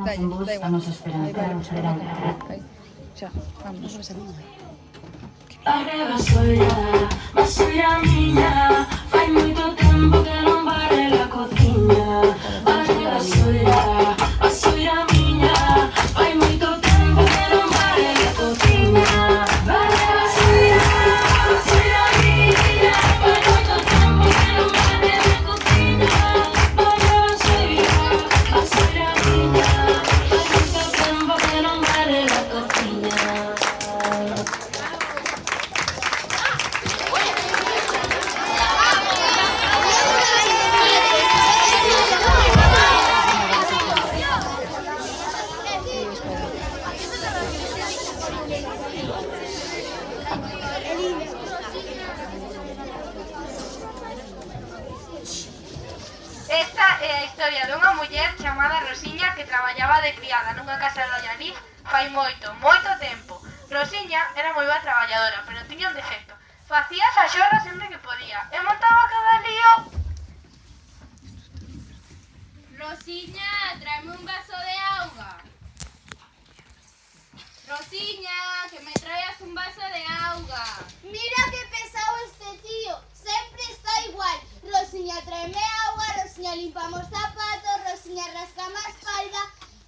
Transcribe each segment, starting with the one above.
Dai, un bus, da igual. nos esperan. Ahí, vale, Esperamos, esperamos. ahí. Xa, vamos. Arreba soira miña, fai moito tempo que non vale la cociña. Arreba soira miña, fai moito tempo que non vale la cociña. Arreba soira miña, fai moito tempo que non vale la cociña. Arreba soira miña, fai moito tempo que non vale la cociña. Esta é a historia dunha muller chamada Rosiña que traballaba de criada nunha casa de Allariz fai moito tempo. Rosiña era moi boa traballadora, pero tiña un defecto. Facía a xorra sempre que podía e montaba cada lío. Rosiña, tráeme un vaso de auga. Rosiña, que me traigas un vaso de auga. Mira qué pesado este tío, siempre está igual. Rosiña, tráeme agua, Rosiña, limpamos zapatos, Rosiña, rascame a espalda.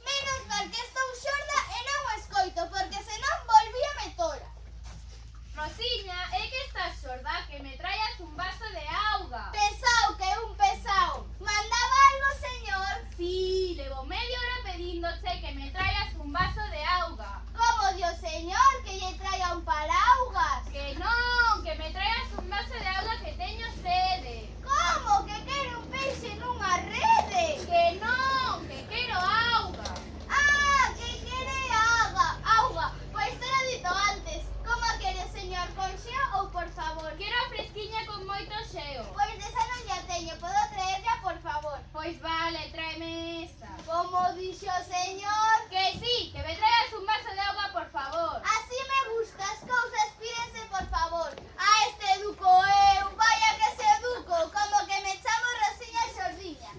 Menos mal que estou xorda e non o escoito, porque senón volvíame tola. Rosiña, é que estás sorda, que me traigas un vaso de auga. Pesao, que un pesao. ¿Mandaba algo, señor? Sí, levo media hora pedíndoche que me traigas un vaso de auga. Como Dios, señor, que lle traiga un paraugas. Que non, que me traigas un vaso de auga que teño sede. Como? Que quere un peixe nunha rede? Que non, que quero auga. Ah, que quere auga. Auga, pois te lo dito antes. Como a quere, señor, con xeo ou por favor? Quero fresquiña con moito xeo. Pois desa non ya teño, podo traerla, por favor? Pois vale, tráeme esa. Como dixo o señor? Que sí, que me traigas un vaso de auga, por favor. Así me gusta, as cousas pídense por favor. A este educo eu, vaya que se educo, como que me chamo Rosiña Xordiña.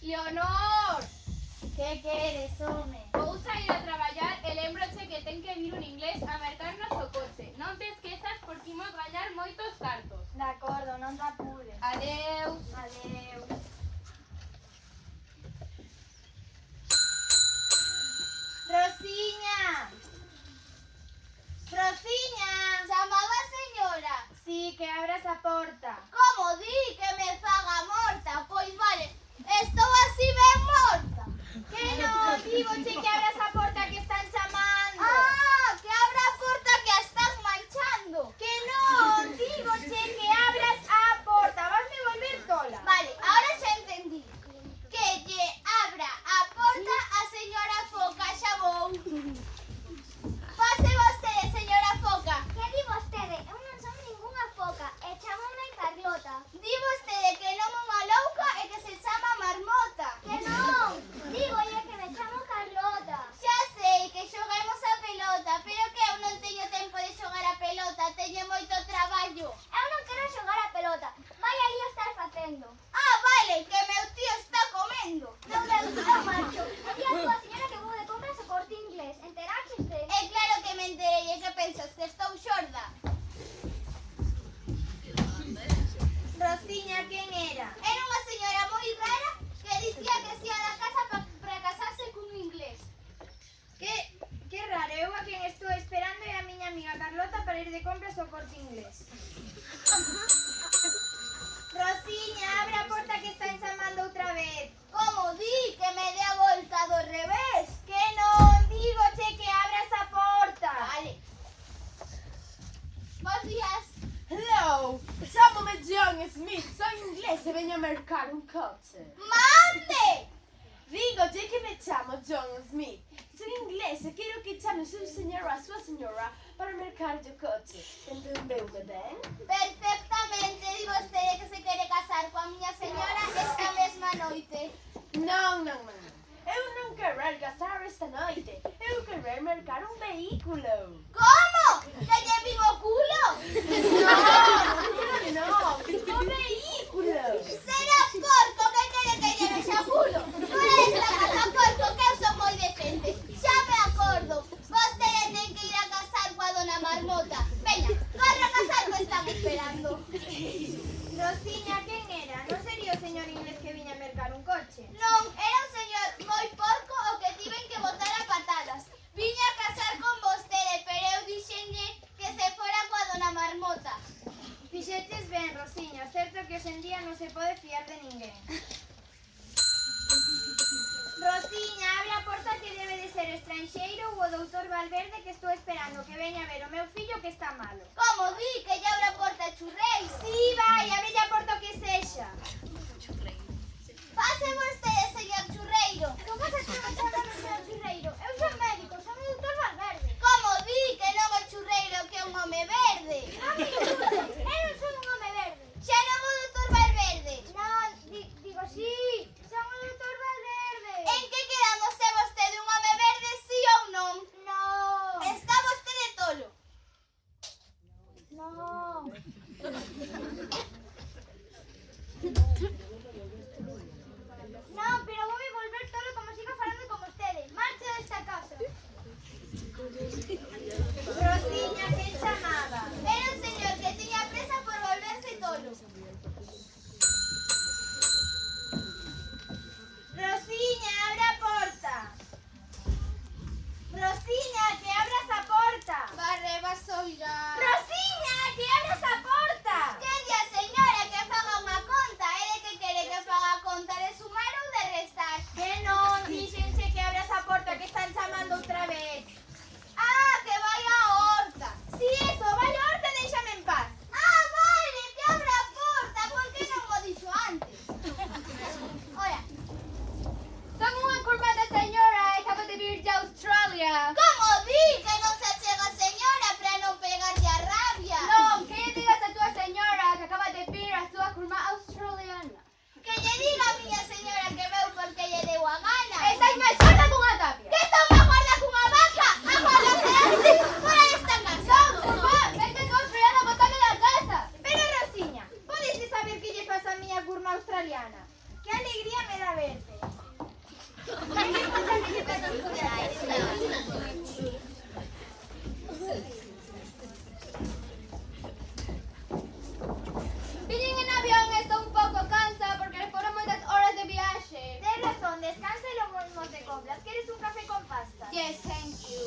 Leonor, Que queres, home? vou sair a traballar e lembroche que ten que vir un inglés a mercarnos o coche. Non te esquezas porque imos gañar moitos cartos. De acordo, non te apures. Adeus. Adeus. Rosiña! Rosiña! Chamaba a señora? Sí, que abras a porta. Como di que me faga morta? Pois vale, estou así ben morta. Que non, digoche que abras a porta que están chamando. Ah, que abra a porta que a estás manchando. Que non, digoche que abras a porta. Vasme volver tola. Vale, ahora xa entendí. Que lle abra a porta a señora Foca, xa vou. Pase vostede, señora Foca. Que di vostede? Eu non son ningunha foca e chamome Carlota. Di vostede que non é unha louca e que se chama Marmota. Que non? Dígolle que me chamo Carlota. Xa sei que xogamos a pelota, pero que eu non teño tempo de xogar a pelota, teño moito traballo. Eu non quero xogar a pelota. Vai aí o estás facendo. Ah, vale, que meu tío está comendo. Non me gusta o macho. E di a túa señora que vou de compras ao Corte Inglés. Enteraxeste? É claro que me enterei, e que pensas, que estou xorda? Rosiña, quen era? Era unha señora moi rara que dicía que se ia da casa para casarse cun inglés. Que raro, eu a quen estou esperando é a miña amiga Carlota para ir de compras ao Corte Inglés. Rosiña, abre a porta que están chamando outra vez. Como di que me dé a volta do revés? Que non, digoche que abras a porta. Vale. Bos días. Hello, chámome John Smith, soy inglés e veño a mercar un coche. Mande! Dígolle que me chamo John Smith. Soy inglés e quero que chame o seu señor a súa señora para mercar o coche. Entendeume ben? Perfectamente, di vostede que se quere casar Rosiña, quen era? Non sería o señor inglés que viña a mercar un coche? Non, era un señor moi porco o que tiven que botar a patadas. Viña a casar con vostede, pero eu dixenlle que se fora coa dona Marmota. Fixeches ben, Rosiña, certo que hoxe en día non se pode fiar de ninguén. Rosiña, abre a porta que debe de ser o estranxeiro ou o doutor Valverde que estou esperando que veña a ver o meu fillo que está malo. Como di que lle abra a porta churrei? Si, vai, abre a porta o que sexa. Pase vostede, señor churreiro. Non vas a chamar o señor churreiro. Eu son médico, son o doutor Valverde. Como di que non o churreiro que é un home verde? Eu non son un home verde. Xa non o doutor Valverde. Non, digo sí, son o doutor Valverde. En que quedamos se vostede un home verde, sí ou non? Non. Está vostede tolo. Non. Non, pero vou volver todo como sigo falando con vostede. Marcho desta casa. Rosiña, quen chamaba? Era un señor que tiña presa por volverse tolo. Rosiña, abre a porta. Rosiña, que abras a porta. Barre vasoira. Rosiña, que abras a porta. Delle a señora que faga unha conta. É de que quere que faga a conta de sumar ou de restar? Que non, díxenche que abras a porta que están chamando outra vez. Ah, que vai á horta. Si eso, vai a horta e déixame en paz. Ah, vale, que abra a porta. Por que non o dixo antes? Ora, Son unha curvada señora e acabo de vir de Australia. como di que non se achega a señora para non pegarlle a rabia? Non, que lle digas a túa señora que acaba de vir a súa curva australiana. Que lle diga a miña señora que veu porque lle deu a gana. Estáis máis sorda que unha tapia. Que está unha guarda cunha vaca? A guarda será fora desta casa. Curva, vete tú australiana a botarme da casa. Pero Rosiña, podes saber que lle pasa a miña curva australiana? Que alegría me dá verte. Vete contame que pasa en Viñen en avión e estou un pouco cansa porque foron moitas horas de viaxe. Tens razón, descansa e logo nos de compras. Queres un café con pastas? Yes, thank you.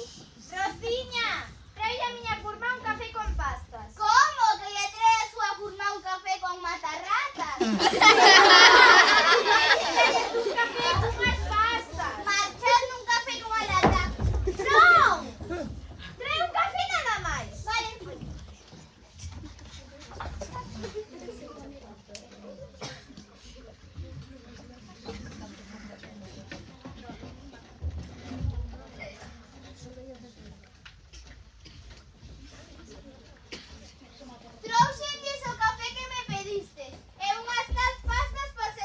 Rosiña, trae a miña curva un café con pastas. Como que lle trae a súa curma un café con matarratas? Queres un café cunhas pastas? Marchar nun café cunha lata. Non! Trae un café nada máis. Vale. Trouxenlles o café que me pediste e unhas tal pastas para se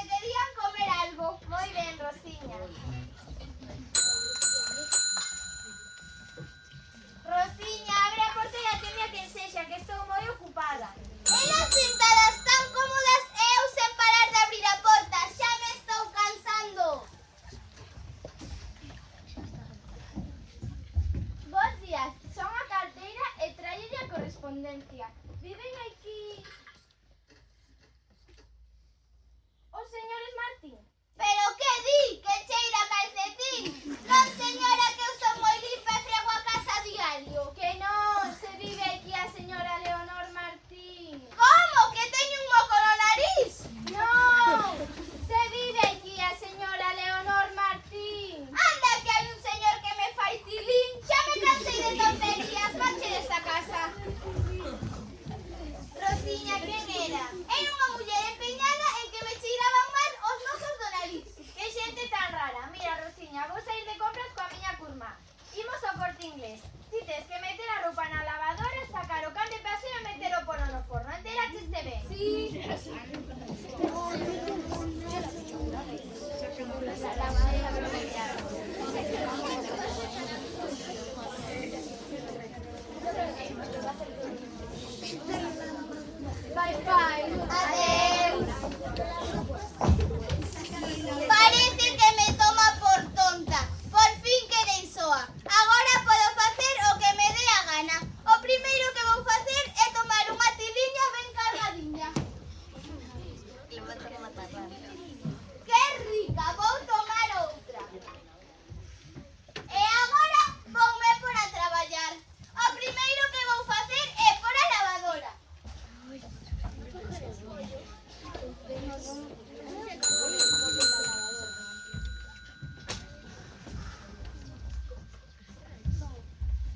Que rica, vou tomar outra. E agora voume por a traballar. O primeiro que vou facer é por a lavadora.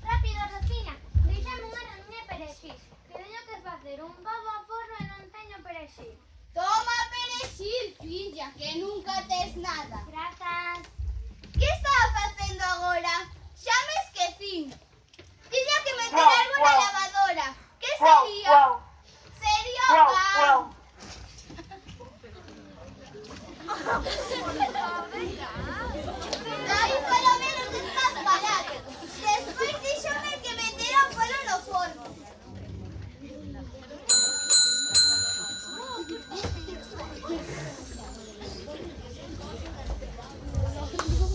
Rápido, Rosina, deixame unha ramiña de perexil, que teño que facer un pavo ao forno e non teño perexil. Toma perexil, filla, que nunca tes nada. Grazas. Que estaba facendo agora? Xa me esquecín. Tiña que meter algo na lavadora. Que sería? Sería o pan. Aí polo menos estás barato. Despois díxome que metera o polo no forno.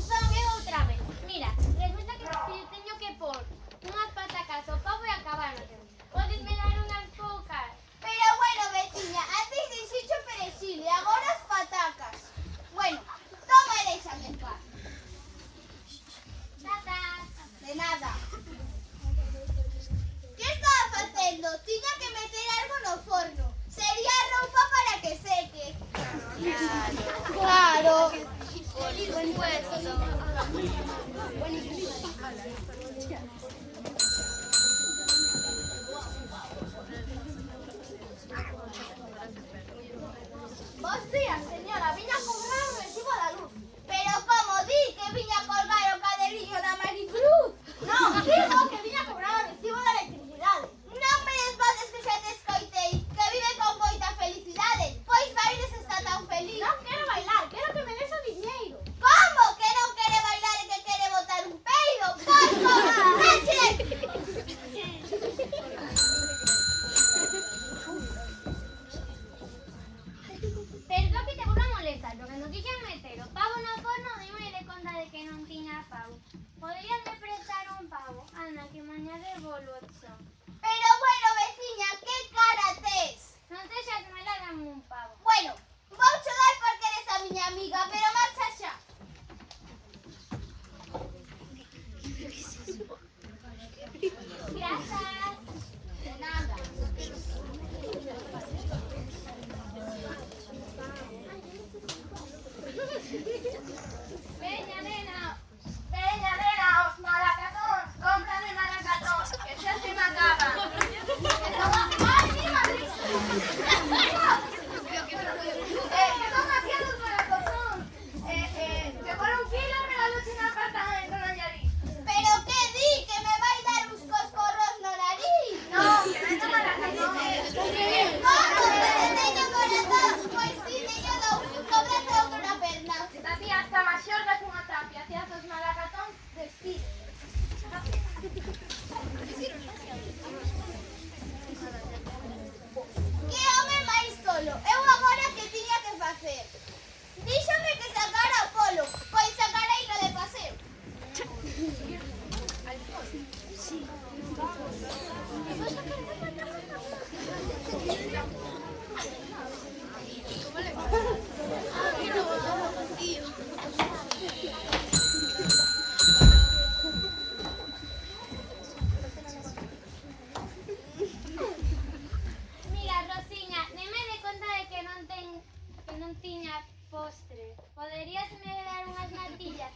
Son eu outra vez. Mira, resulta que teño que pôr unhas patacas ao pavo e acabar no tempo. Podes me dar unhas poucas? Pero bueno, veciña, antes dixecho perexil e agora as patacas. Bueno, toma e déixame en paz. Grazas. De nada. Que estaba facendo? Tiña que meter algo no forno. Sería roupa para que seque. Claro. Bos días, señora. Viña a cobrar o recibo da luz. Pero como di que viña a colgar o cadeliño da Maricruz? Non, digo que viña a cobrar o recibo da electricidade. Non me desbotes que xa te escoitei, que vive con moita felicidade. Pois bailes está tan feliz. Non quero bailar, quero que me des o diñeiro. Como que non quere bailar e que quere botar un peido? Pois como, rache! Perdón que te volva a molestar, pero cando dixen meter o pavo no forno, dime de conta de que non tiña pavo. Poderías me prestar un pavo? Anda, que mañá devolvocho. Pero bueno, veciña, que cara tes? Non sexas mala, dame un pavo. Bueno, vou cho dar porque eres a miña amiga, pero marcha xa. Grazas. De nada. Veña, nena, os malacatóns, cómprame malacatóns, que xa se me acaban. Ai, mira, que son demasiados malacatóns. Que por un kilo regalos un apartamento no Nariz. Pero que di, que me vai dar uns coscorros no nariz. No, que vendo malacatóns. Como, que se teño corazón? Pois si, teño dous, cóbrate outro na perna. Esta tía está máis xorda que unha tapia, tía dos malacatóns, despide. Que home máis tolo, eu agora que tiña que facer? Díxome que sacara o polo, pois sacarei no de paseo. Mira, Rosiña, deme de conta de que non tiña postre. Poderías me dar unhas natillas?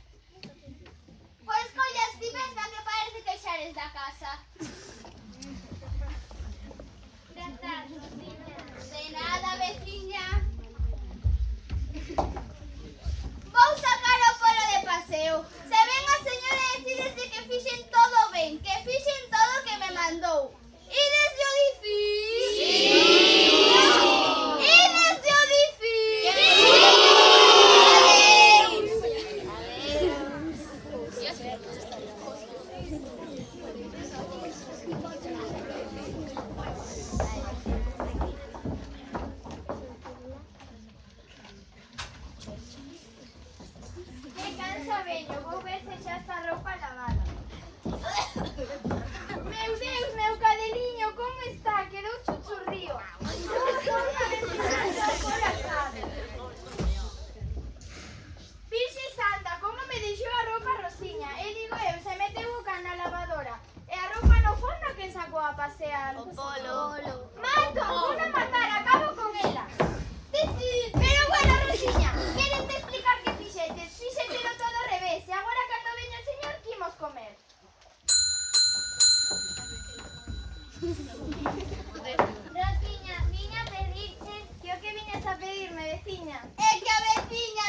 Pois collas ti mesma que parece que xa eres da casa. Grazas, Rosiña. De nada, veciña. Vou sacar o polo de paseo. Se ven a señora e decides de que fixen todo ben, que fixen todo o que me mandou. Ides yo dicir? Sí! Ides yo dicir? Sí! Que cansa veño, vou ver se xa está a roupa lavada. Meu Deus, meu cadeliño, como está? Quedou chuchurrío. Outra vez que se está corazado. veciña. É que a veciña